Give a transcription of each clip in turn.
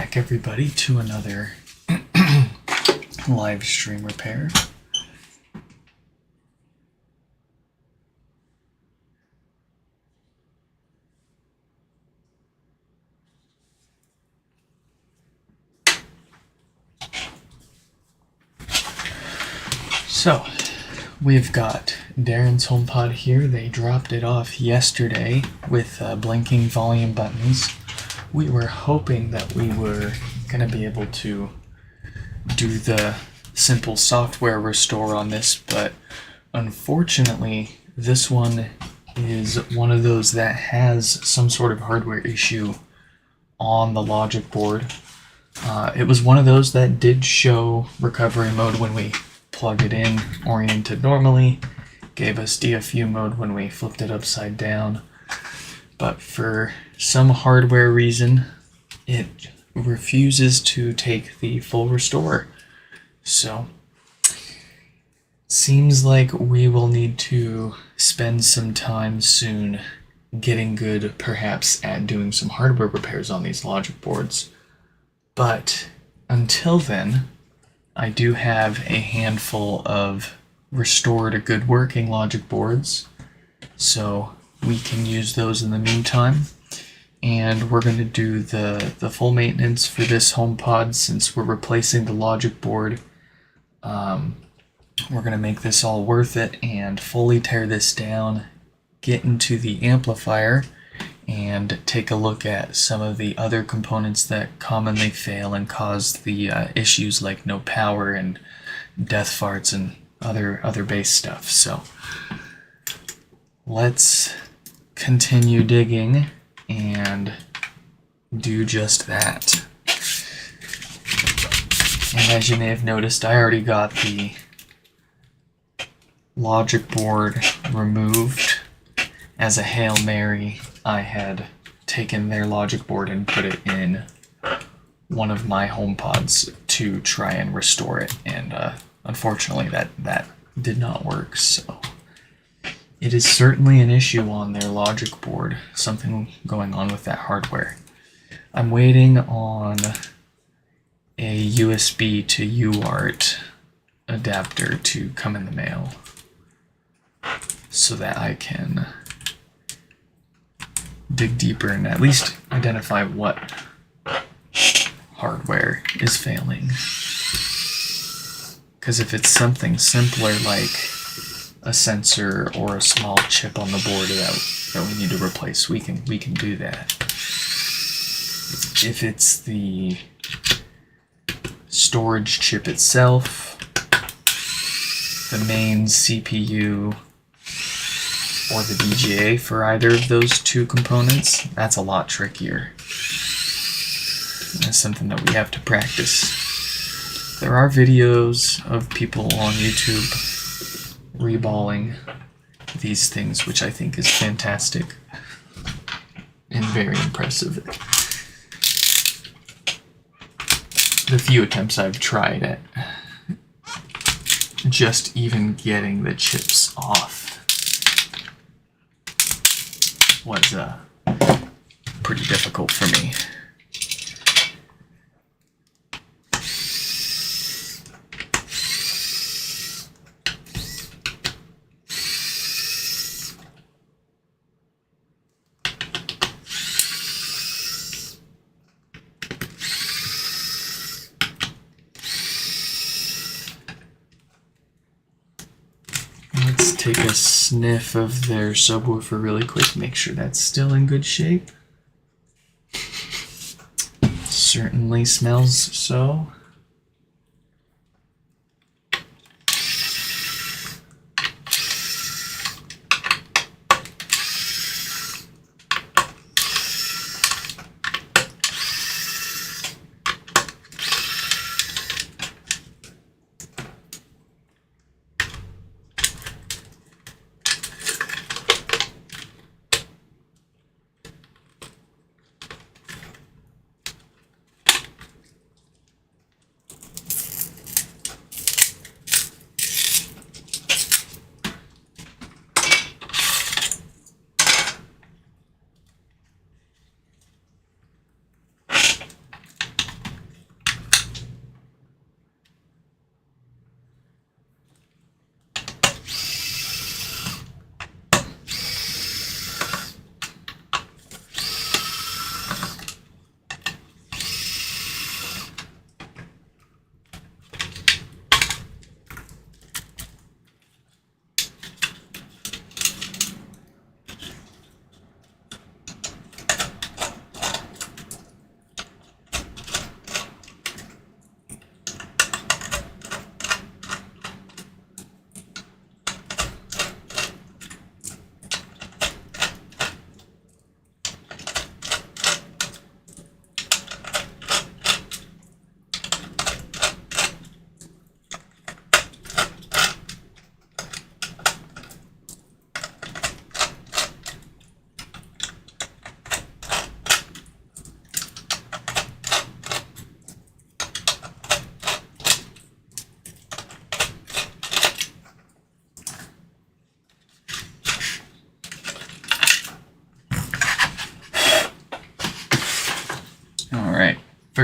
back, everybody, to another live stream repair. So, we've got Darren's HomePod here. They dropped it off yesterday with blinking volume buttons. We were hoping that we were going to be able to do the simple software restore on this, but unfortunately this one is one of those that has some sort of hardware issue on the logic board. It was one of those that did show recovery mode when we plugged it in oriented normally, gave us DFU mode when we flipped it upside down, but for some hardware reason it refuses to take the full restore. So seems like we will need to spend some time soon getting good perhaps at doing some hardware repairs on these logic boards. But until then, I do have a handful of restored good working logic boards, so we can use those in the meantime. And we're going to do the full maintenance for this HomePod since we're replacing the logic board. We're going to make this all worth it and fully tear this down, get into the amplifier, and take a look at some of the other components that commonly fail and cause the issues like no power and death farts and other base stuff. So let's continue digging and do just that. And as you may have noticed, I already got the logic board removed. As a Hail Mary, I had taken their logic board and put it in one of my HomePods to try and restore it, and unfortunately that did not work. So it is certainly an issue on their logic board, something going on with that hardware. I'm waiting on a USB to UART adapter to come in the mail so that I can dig deeper and at least identify what hardware is failing. Because if it's something simpler like a sensor or a small chip on the board that we need to replace, we can do that. If it's the storage chip itself, the main CPU, or the VGA for either of those two components, that's a lot trickier. That's something that we have to practice. There are videos of people on YouTube reballing these things, which I think is fantastic and very impressive. The few attempts I've tried at just even getting the chips off was pretty difficult for me. Let's take a sniff of their subwoofer really quick, make sure that's still in good shape. Certainly smells so.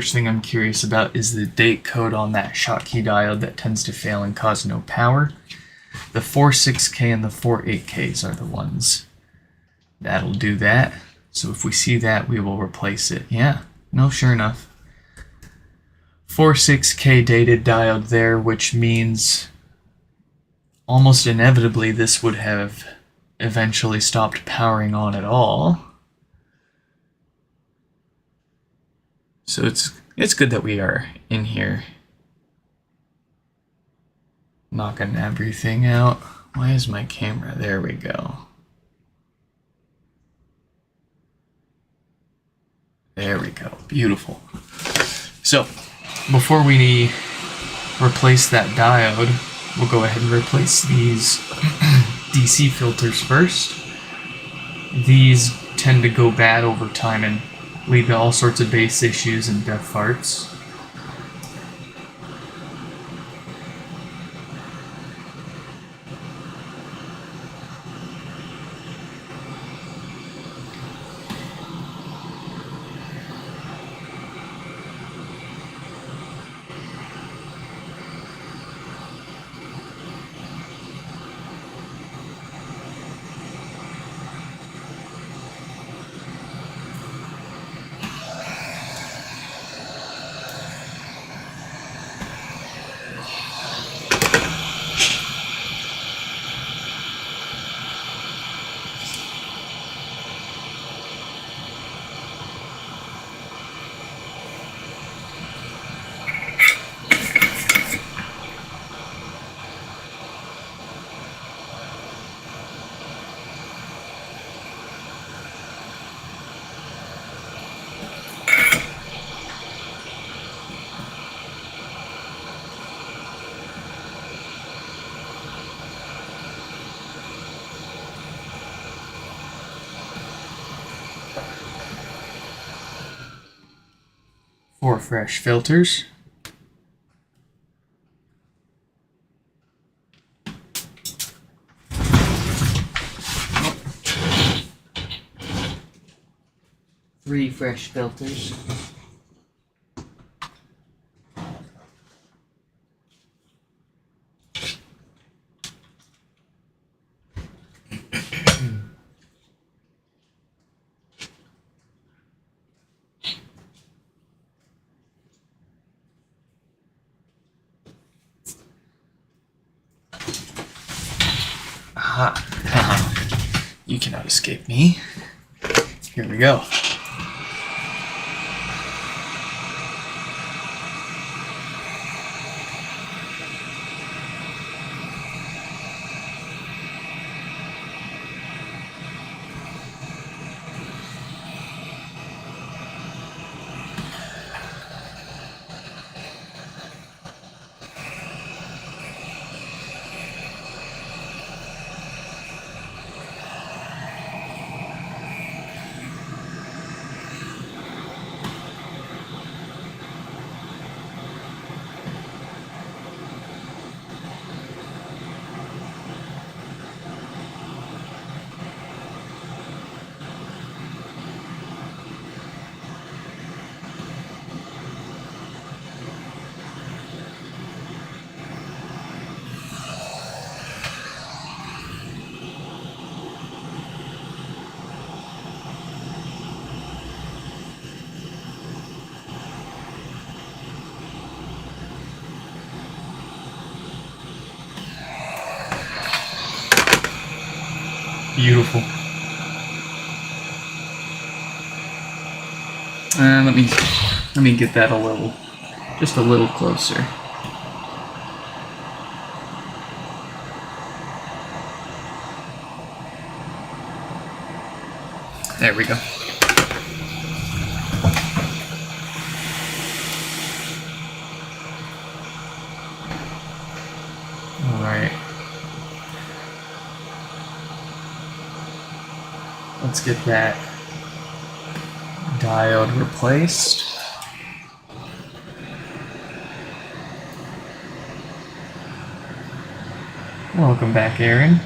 first thing I'm curious about is the date code on that Schottky diode that tends to fail and cause no power. The 46K and the 48Ks are the ones that'll do that. So if we see that, we will replace it. Yeah, no, sure enough. 46K dated diode there, which means almost inevitably this would have eventually stopped powering on at all. So it's good that we are in here knocking everything out. Why is my camera? There we go. There we go. Beautiful. So before we replace that diode, we'll go ahead and replace these DC filters first. These tend to go bad over time and lead to all sorts of bass issues and death farts. Four fresh filters. Three fresh filters. Aha. You cannot escape me. Here we go. Beautiful. Let me get that just a little closer. There we go. All right. Let's get that diode replaced. Welcome back, Aaron.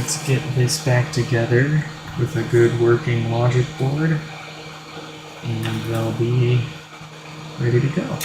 let's get this back together with a good working logic board, and they'll be ready to go.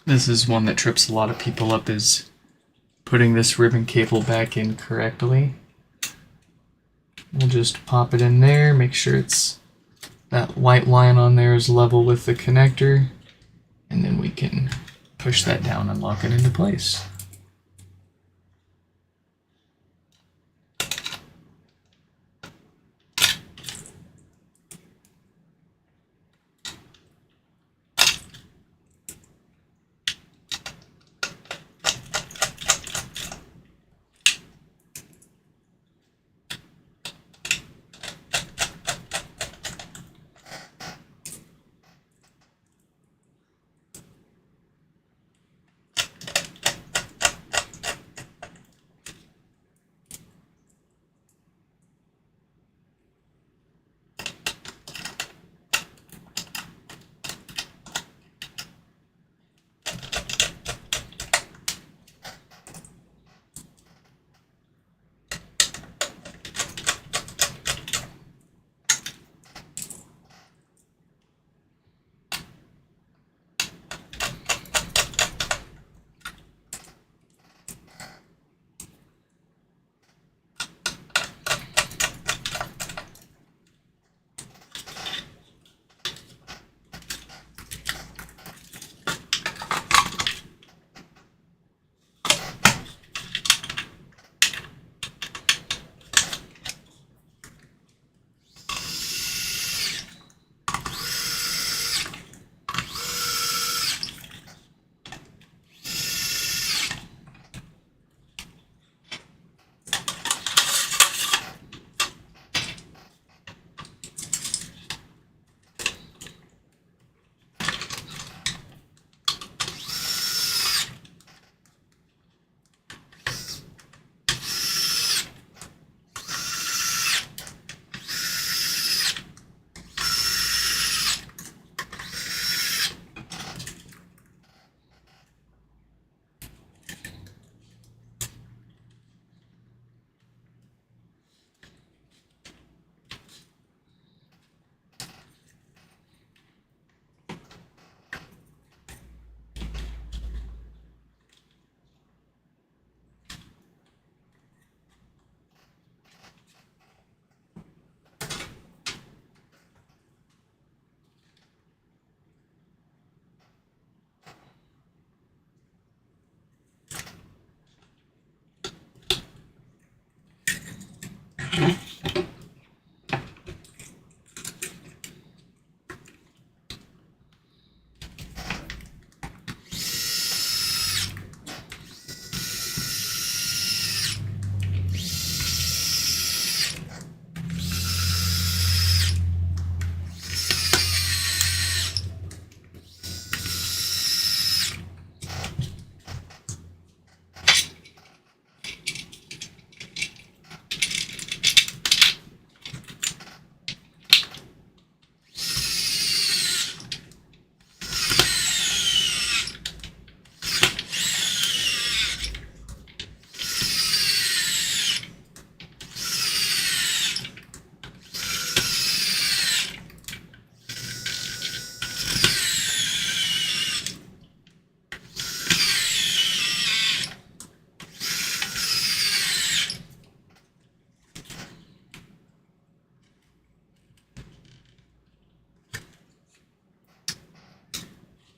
This is one that trips a lot of people up, is putting this ribbon cable back in correctly. We'll just pop it in there, make sure that white line on there is level with the connector, and then we can push that down and lock it into place.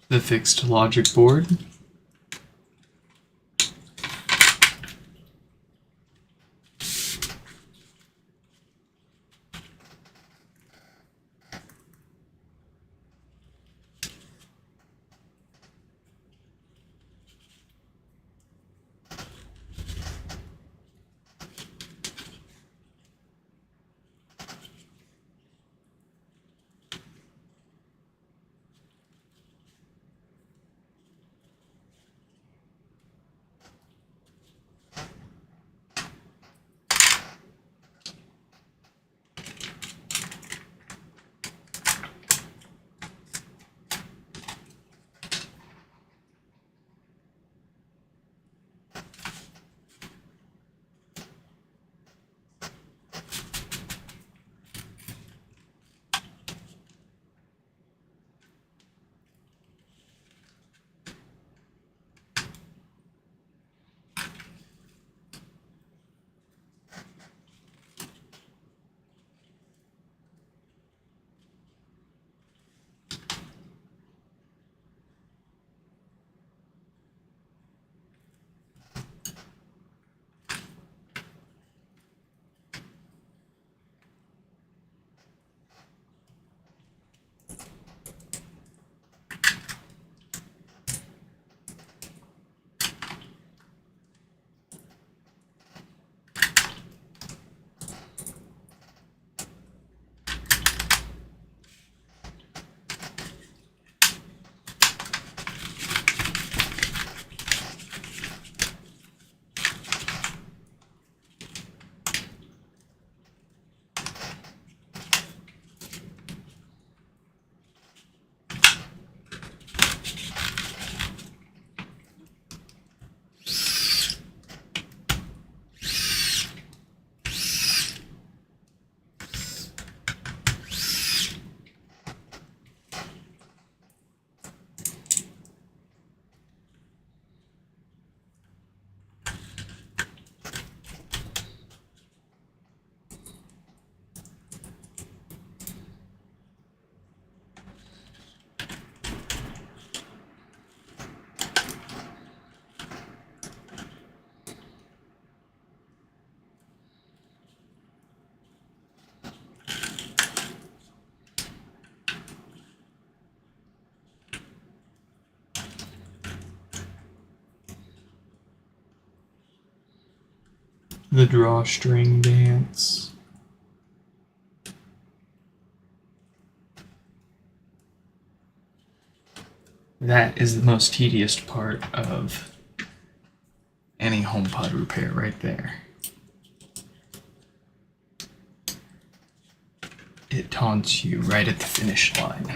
the fixed logic board. The drawstring dance. That is the most tedious part of any HomePod repair right there. It taunts you right at the finish line.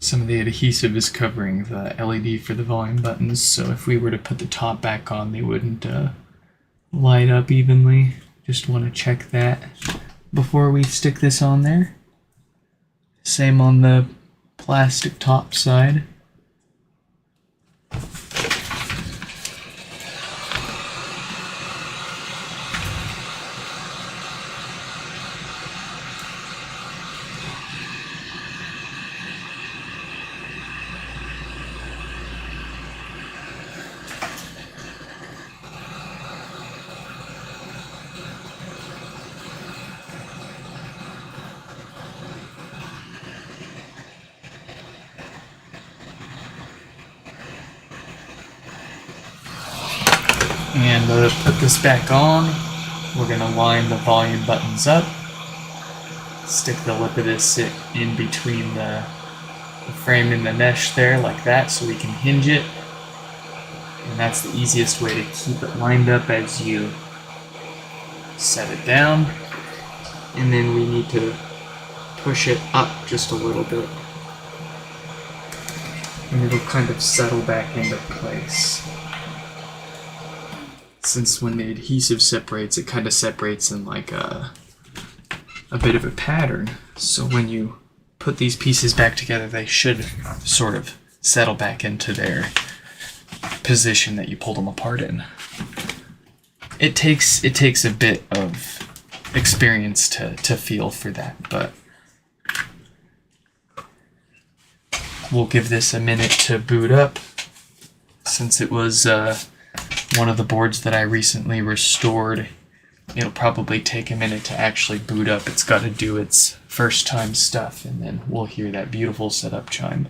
Some of the adhesive is covering the LED for the volume buttons, so if we were to put the top back on, they wouldn't light up evenly. Just want to check that before we stick this on there. Same on the plastic top side. And put this back on. We're going to line the volume buttons up. Stick the lip of this in between the frame and the mesh there like that so we can hinge it. And that's the easiest way to keep it lined up as you set it down, and then we need to push it up just a little bit, and it'll kind of settle back into place. Since when the adhesive separates, it kind of separates in like a bit of a pattern, so when you put these pieces back together, they should sort of settle back into their position that you pulled them apart in. It takes a bit of experience to feel for that, but we'll give this a minute to boot up, since it was one of the boards that I recently restored. It'll probably take a minute to actually boot up. It's got to do its first time stuff, and then we'll hear that beautiful setup chime.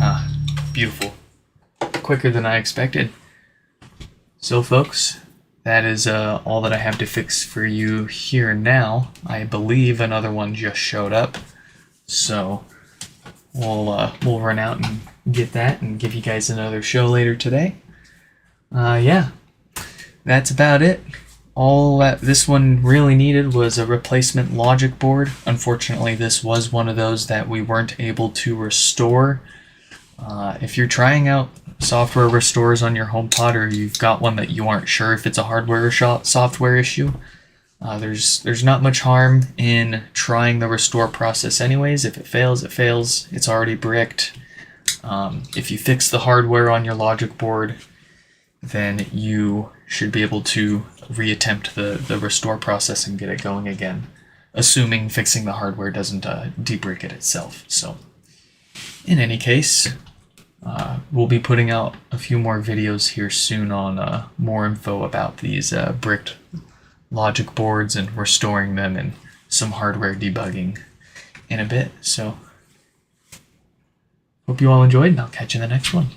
Ah, beautiful. Quicker than I expected. So folks, that is all that I have to fix for you here now. I believe another one just showed up, so we'll run out and get that and give you guys another show later today. Yeah, that's about it. All that this one really needed was a replacement logic board. Unfortunately, this was one of those that we weren't able to restore. If you're trying out software restores on your HomePod, or you've got one that you aren't sure if it's a hardware or software issue, there's not much harm in trying the restore process anyways. If it fails, it fails. It's already bricked. If you fix the hardware on your logic board, then you should be able to reattempt the restore process and get it going again, assuming fixing the hardware doesn't debrick it itself. So in any case, we'll be putting out a few more videos here soon on more info about these bricked logic boards and restoring them, and some hardware debugging in a bit. So hope you all enjoyed, and I'll catch you in the next one.